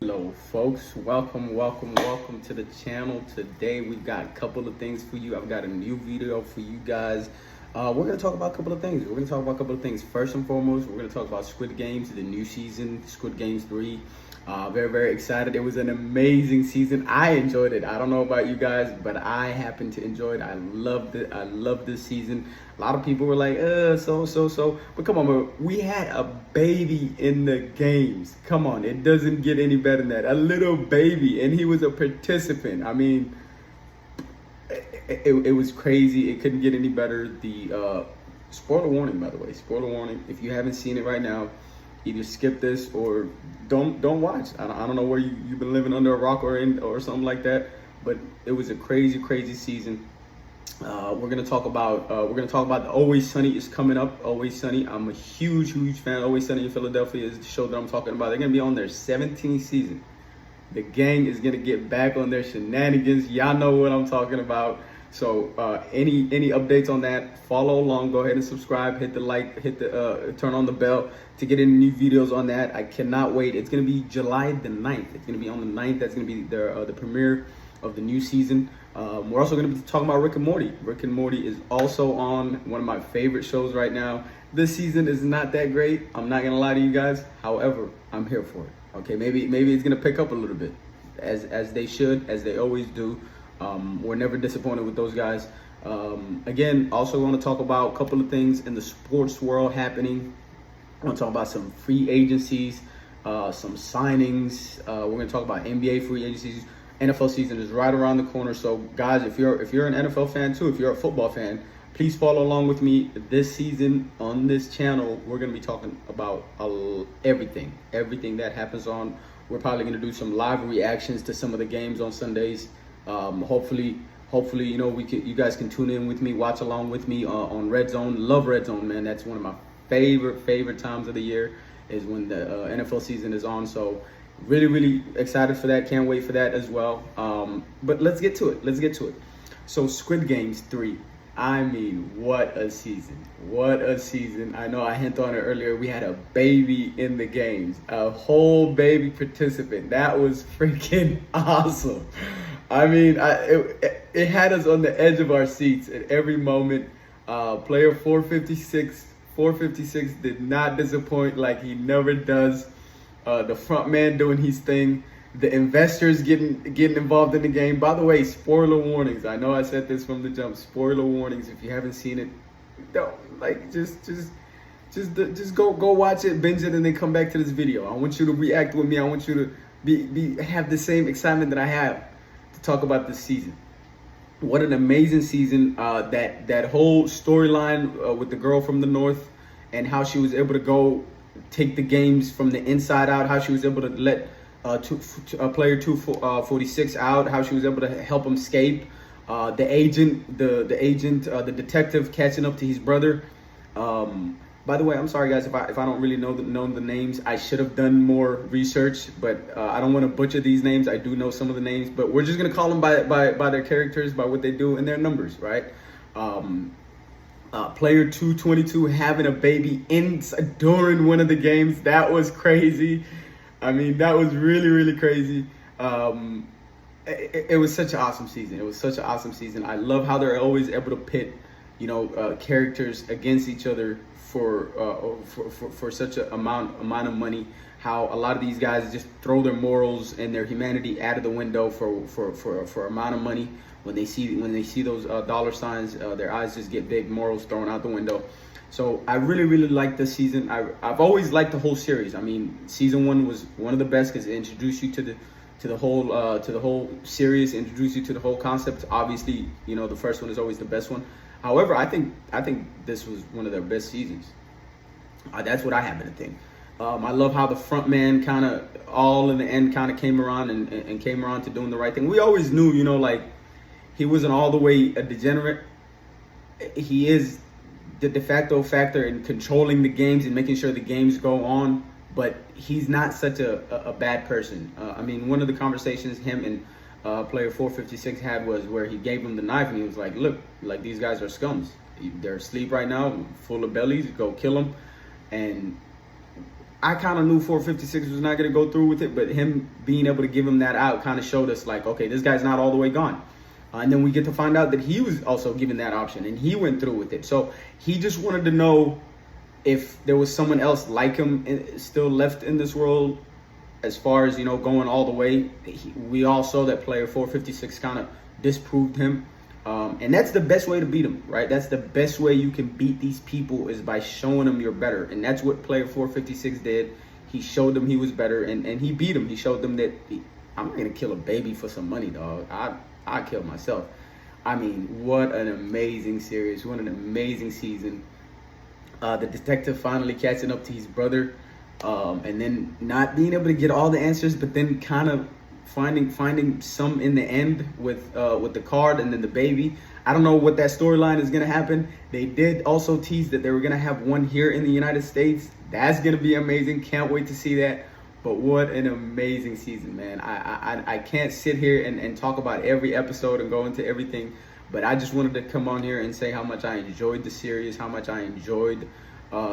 Hello folks, welcome to the channel. Today we've got a couple of things for you. I've got a new video for you guys. We're going to talk about a couple of things. First and foremost, we're going to talk about Squid Games, the new season, Squid Games 3. Very excited. It was an amazing season. I enjoyed it. I don't know about you guys, but I happen to enjoy it. I loved it. I loved this season. A lot of people were like, so. But come on, bro. We had a baby in the games. Come on. It doesn't get any better than that. A little baby. And he was a participant. I mean, it was crazy. It couldn't get any better. The spoiler warning, by the way. Spoiler warning. If you haven't seen it right now, either skip this or don't watch. I don't know where you've been living under a rock or something like that, but it was a crazy season. We're gonna talk about the Always Sunny is coming up. Always Sunny. I'm a huge fan. Always Sunny in Philadelphia is the show that I'm talking about. They're gonna be on their 17th season. The gang is gonna get back on their shenanigans. Y'all know what I'm talking about. So any updates on that, follow along, go ahead and subscribe, hit the like, turn on the bell to get any new videos on that. I cannot wait. It's going to be July the 9th. It's going to be on the 9th. That's going to be the premiere of the new season. We're also going to be talking about Rick and Morty. Rick and Morty is also on, one of my favorite shows right now. This season is not that great. I'm not going to lie to you guys. However, I'm here for it. Okay, maybe it's going to pick up a little bit, as they should, as they always do. We're never disappointed with those guys. Again, also want to talk about a couple of things in the sports world happening. I want to talk about some free agencies, some signings. We're going to talk about NBA free agencies. NFL season is right around the corner. So guys, if you're an NFL fan too, if you're a football fan, please follow along with me this season on this channel. We're going to be talking about everything that happens on. We're probably going to do some live reactions to some of the games on Sundays. Hopefully, you know, you guys can tune in with me, watch along with me on Red Zone. Love Red Zone, man. That's one of my favorite times of the year is when the NFL season is on. So really excited for that. Can't wait for that as well. But let's get to it. So Squid Games 3. I mean, what a season. I know I hinted on it earlier. We had a baby in the games, a whole baby participant. That was freaking awesome. I mean, it had us on the edge of our seats at every moment. Player 456 did not disappoint like he never does. The front man doing his thing. The investors getting involved in the game. By the way, spoiler warnings. I know I said this from the jump. Spoiler warnings. If you haven't seen it, don't just go watch it, binge it, and then come back to this video. I want you to react with me. I want you to have the same excitement that I have to talk about this season. What an amazing season. That whole storyline with the girl from the north and how she was able to go take the games from the inside out, how she was able to let player 246 out, how she was able to help him escape, the detective catching up to his brother. By the way, I'm sorry guys if I don't really know the names. I should have done more research, but I don't want to butcher these names. I do know some of the names, but we're just gonna call them by their characters, by what they do and their numbers, right? Player 222 having a baby during one of the games. That was crazy. I mean, that was really crazy. It was such an awesome season. I love how they're always able to pit, you know, characters against each other for such an amount of money. How a lot of these guys just throw their morals and their humanity out of the window for amount of money. When they see those dollar signs, their eyes just get big. Morals thrown out the window. So I really like this season. I've always liked the whole series. I mean, season 1 was one of the best because it introduced you to the whole series, introduced you to the whole concept. Obviously, you know, the first one is always the best one. However, I think this was one of their best seasons. That's what I happen to think. I love how the front man kind of all in the end kind of came around and came around to doing the right thing. We always knew, you know, like he wasn't all the way a degenerate. He is the de facto factor in controlling the games and making sure the games go on, but he's not such a bad person. I mean, one of the conversations him and player 456 had was where he gave him the knife and he was like, look, like these guys are scums. They're asleep right now, full of bellies, go kill them. And I kind of knew 456 was not going to go through with it, but him being able to give him that out kind of showed us like, okay, this guy's not all the way gone. And then we get to find out that he was also given that option and he went through with it. So he just wanted to know if there was someone else like him still left in this world, as far as, going all the way. We all saw that player 456 kind of disproved him. And that's the best way to beat them, right? That's the best way you can beat these people, is by showing them you're better. And that's what player 456 did. He showed them he was better, and he beat them. He showed them that I'm not going to kill a baby for some money, dog. I kill myself. I mean, what an amazing series. What an amazing season. The detective finally catching up to his brother, and then not being able to get all the answers, but then kind of finding some in the end with the card and then the baby. I don't know what that storyline is gonna happen. They did also tease that they were gonna have one here in the United States. That's gonna be amazing. Can't wait to see that. But what an amazing season, man. I can't sit here and talk about every episode and go into everything, but I just wanted to come on here and say how much I enjoyed the series, how much I enjoyed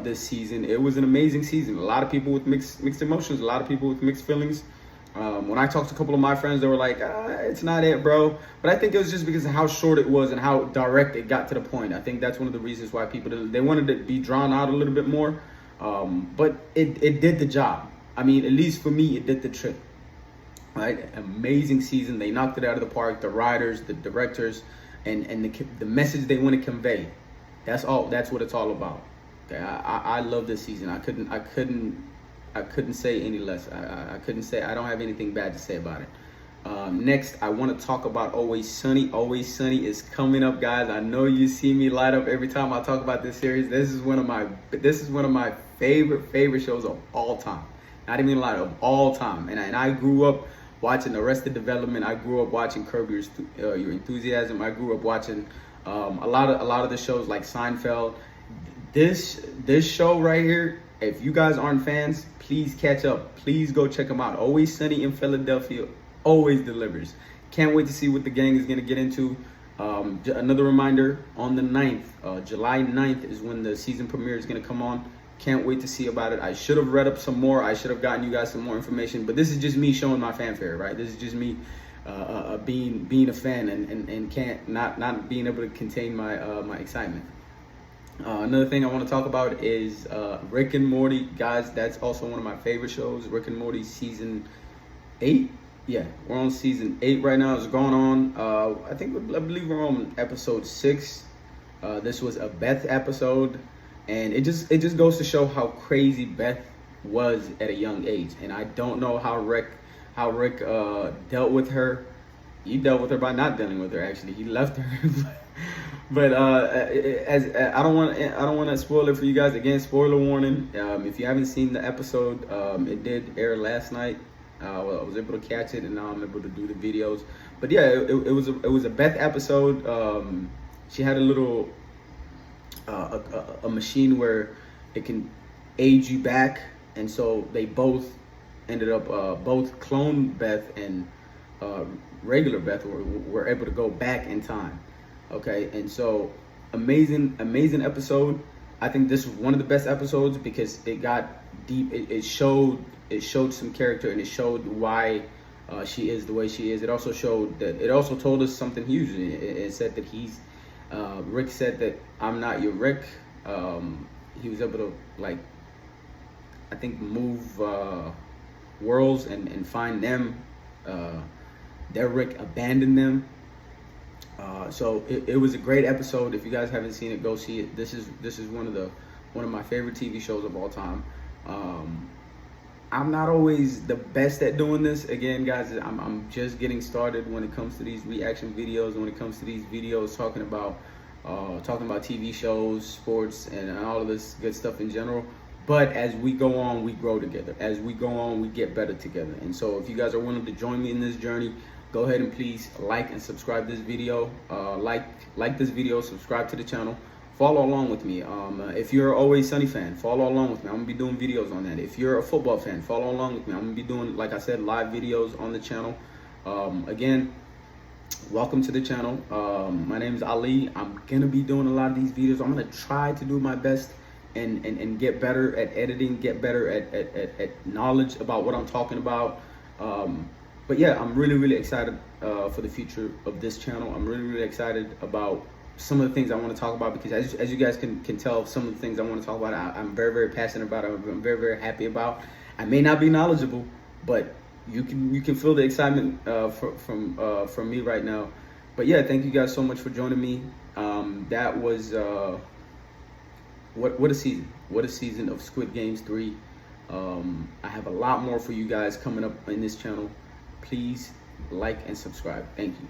this season. It was an amazing season. A lot of people with mixed emotions, a lot of people with mixed feelings. When I talked to a couple of my friends, they were like, it's not it, bro. But I think it was just because of how short it was and how direct it got to the point. I think that's one of the reasons why they wanted to be drawn out a little bit more. But it did the job. I mean, at least for me, it did the trick. Right? Amazing season. They knocked it out of the park. The writers, the directors, and the message they want to convey. That's what it's all about. Okay? I love this season. I couldn't say any less. I couldn't say, I don't have anything bad to say about it. Next, I want to talk about Always Sunny. Always Sunny is coming up, guys. I know you see me light up every time I talk about this series. This is one of my favorite shows of all time. Not even a lot of all time. And I grew up watching Arrested Development. I grew up watching Curb Your Enthusiasm. I grew up watching a lot of the shows like Seinfeld. This show right here, if you guys aren't fans, please catch up. Please go check them out. Always Sunny in Philadelphia always delivers. Can't wait to see what the gang is going to get into. Another reminder, on the 9th, July 9th is when the season premiere is going to come on. Can't wait to see about it. I should have read up some more. I should have gotten you guys some more information. But this is just me showing my fanfare, right? This is just me being a fan and can't not being able to contain my my excitement. Another thing I want to talk about is Rick and Morty. Guys, that's also one of my favorite shows. Rick and Morty season 8. Yeah, we're on season 8 right now. It's going on. I believe we're on episode 6. This was a Beth episode, and it just goes to show how crazy Beth was at a young age. And I don't know how Rick dealt with her. He dealt with her by not dealing with her. Actually, he left her. But as I don't want to spoil it for you guys. Again, spoiler warning. If you haven't seen the episode, it did air last night. I was able to catch it, and now I'm able to do the videos. But yeah, it was a Beth episode. She had a little a machine where it can age you back, and so they both ended up both clone Beth and regular Beth were able to go back in time. Okay, and so amazing episode. I think this was one of the best episodes because it got deep. It showed some character, and it showed why she is the way she is. It also told us something huge. It said that Rick said that I'm not your Rick. He was able to, like, I think, move worlds and find them. Their Rick abandoned them. So it was a great episode. If you guys haven't seen it, go see it. This is one of my favorite TV shows of all time. I'm not always the best at doing this. Again, guys, I'm just getting started when it comes to these reaction videos, when it comes to these videos talking about TV shows, sports, and all of this good stuff in general. But as we go on, we grow together. As we go on, we get better together. And so if you guys are willing to join me in this journey, go ahead and please like and subscribe this video. Like this video, subscribe to the channel. Follow along with me. If you're an Always Sunny fan, follow along with me. I'm gonna be doing videos on that. If you're a football fan, follow along with me. I'm gonna be doing, like I said, live videos on the channel. Again, welcome to the channel. My name is Ali. I'm gonna be doing a lot of these videos. I'm gonna try to do my best and get better at editing, get better at knowledge about what I'm talking about. But yeah, I'm really excited for the future of this channel. I'm really excited about some of the things I want to talk about, because as you guys can tell, some of the things I want to talk about, I'm very passionate about. I'm very happy about. I may not be knowledgeable, but you can feel the excitement from me right now. But yeah, thank you guys so much for joining me. That was what a season! What a season of Squid Games 3. I have a lot more for you guys coming up in this channel. Please like and subscribe. Thank you.